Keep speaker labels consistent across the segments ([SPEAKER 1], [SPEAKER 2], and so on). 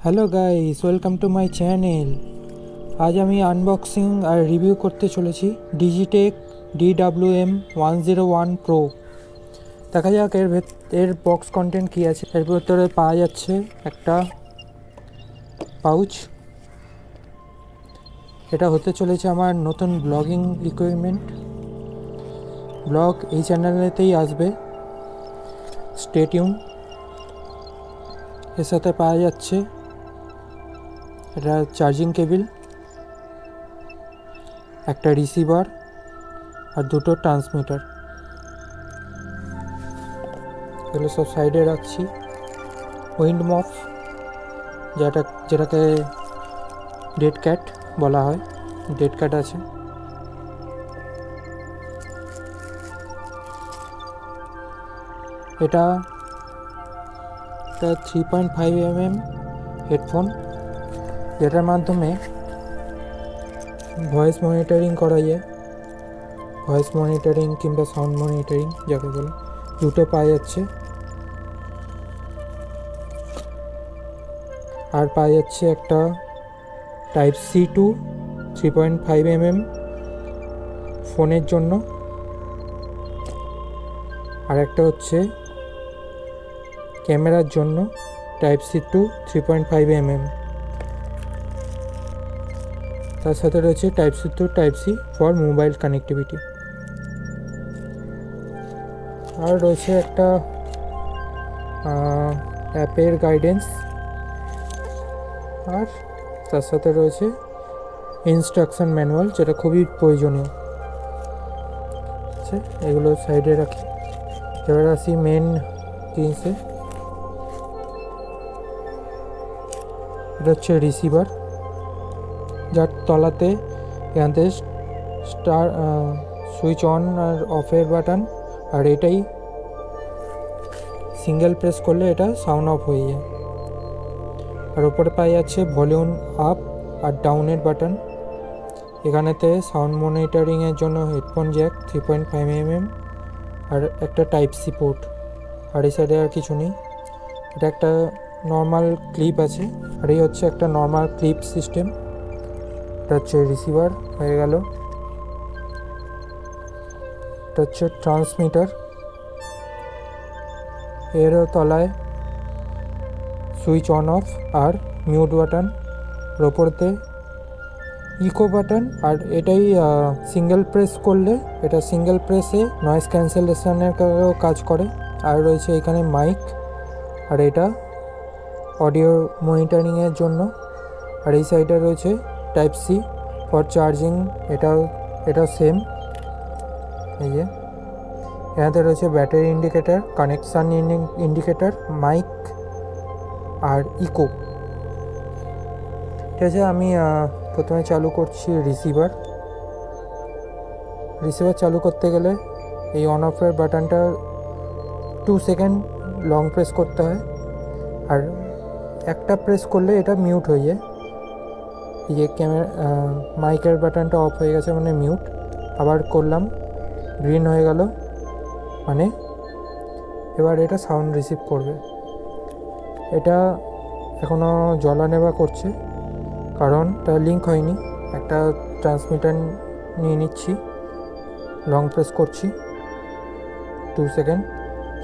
[SPEAKER 1] Hello guys, welcome to my channel. আজ আমি unboxing আর review করতে চলেছি ডিজিটেক DWM-101 প্রো। দেখা যাক এর বক্স কন্টেন্ট কী আছে। এর ভেতরে পাওয়া যাচ্ছে একটা পাউচ। এটা হতে চলেছে আমার নতুন ব্লগিং ইকুইপমেন্ট। ব্লগ এই চ্যানেলেতেই আসবে, স্টে টিউন। এর সাথে পাওয়া যাচ্ছে এটা চার্জিং কেবিল, একটা রিসিভার আর দুটো ট্রান্সমিটার। এগুলো সব সাইডে রাখছি। উইন্ড মফ, যেটাকে ডেড ক্যাট বলা হয়, ডেড ক্যাট আছে। এটা 3.5 mm হেডফোন, যেটার মাধ্যমে ভয়েস মনিটরিং করা যায়। ভয়েস মনিটরিং কিংবা সাউন্ড মনিটরিং যাকে বলে, দুটো পাওয়া যাচ্ছে। আর পাওয়া যাচ্ছে একটা Type-C to 3.5 mm ফোনের জন্য, আর একটা হচ্ছে ক্যামেরার জন্য Type-C to 3.5 mm। তার সাথে রয়েছে Type-C to Type-C for mobile connectivity. আর রয়েছে একটা অ্যাপের গাইডেন্স, আর তার সাথে রয়েছে ইনস্ট্রাকশন ম্যানুয়াল, যেটা খুবই প্রয়োজনীয়। আচ্ছা, এগুলো সাইডে রাখি। এবার আসি মেন জিনিসে। এটা হচ্ছে রিসিভার, যার তলাতে এখান থেকে সুইচ অন আর অফের বাটন, আর এটাই সিঙ্গেল প্রেস করলে এটা সাউন্ড অফ হয়ে যায়। আর উপরে পাওয়া যাচ্ছে ভলিউম আপ আর ডাউনের বাটন। এখানেতে সাউন্ড মনিটরিংয়ের জন্য হেডফোন জ্যাক 3.5 mm আর একটা Type-C পোর্ট। আর এই সাইডে আর কিছু নেই। এটা একটা নর্মাল ক্লিপ আছে, আর এই হচ্ছে একটা নর্মাল ক্লিপ সিস্টেম। এটা হচ্ছে রিসিভার হয়ে গেল। এটা হচ্ছে ট্রান্সমিটার, এরও তলায় সুইচ অন অফ আর মিউট বাটন, আর ওপরতে ইকো বাটন। আর এটাই সিঙ্গেল প্রেস করলে, এটা সিঙ্গেল প্রেসে নয়েজ ক্যান্সেলেশনের কাজ করে। আর রয়েছে এখানে মাইক, আর এটা অডিও মনিটরিংয়ের জন্য। আর এই সাইডে রয়েছে Type-C ফর চার্জিং, এটাও সেম। এই যে এখানে রয়েছে battery indicator, connection indicator, mic আর ইকো। ঠিক আছে, আমি প্রথমে চালু করছি রিসিভার চালু করতে গেলে এই অন অফের বাটনটা 2 সেকেন্ড লং প্রেস করতে হয়, আর একটা প্রেস করলে এটা মিউট হয়ে যায়। এই যে মাইকের বাটনটা অফ হয়ে গেছে মানে মিউট। আবার করলাম, গ্রিন হয়ে গেল মানে এবার এটা সাউন্ড রিসিভ করবে। এটা এখনও জ্বলা নেওয়া করছে, কারণ এটা লিঙ্ক হয়নি। একটা ট্রান্সমিটার নিয়ে নিচ্ছি, লং প্রেস করছি, 2 সেকেন্ড,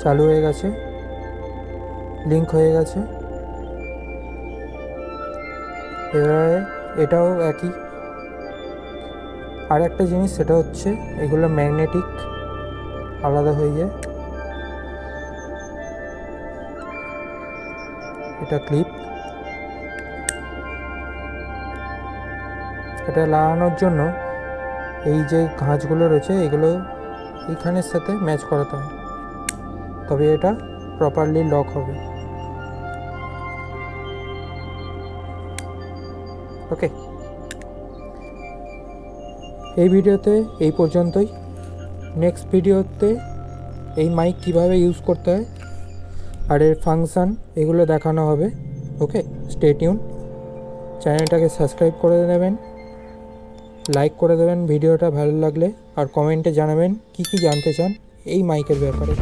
[SPEAKER 1] চালু হয়ে গেছে, লিঙ্ক হয়ে গেছে। এবারে এটাও একই। আর একটা জিনিস, সেটা হচ্ছে এগুলো ম্যাগনেটিক, আলাদা হয়ে যায়। এটা ক্লিপ, এটা লাগানোর জন্য এই যে ঘাঁচগুলো রয়েছে এগুলো এইখানের সাথে ম্যাচ করাতে হয়, তবে এটা প্রপারলি লক হবে। ওকে, এই ভিডিওতে এই পর্যন্তই। নেক্সট ভিডিওতে এই মাইক কীভাবে ইউজ করতে হয় আর এর ফাংশান এগুলো দেখানো হবে। ওকে, স্টে টিউন। চ্যানেলটাকে সাবস্ক্রাইব করে দেবেন, লাইক করে দেবেন ভিডিওটা ভালো লাগলে, আর কমেন্টে জানাবেন কী জানতে চান এই মাইকের ব্যাপারে।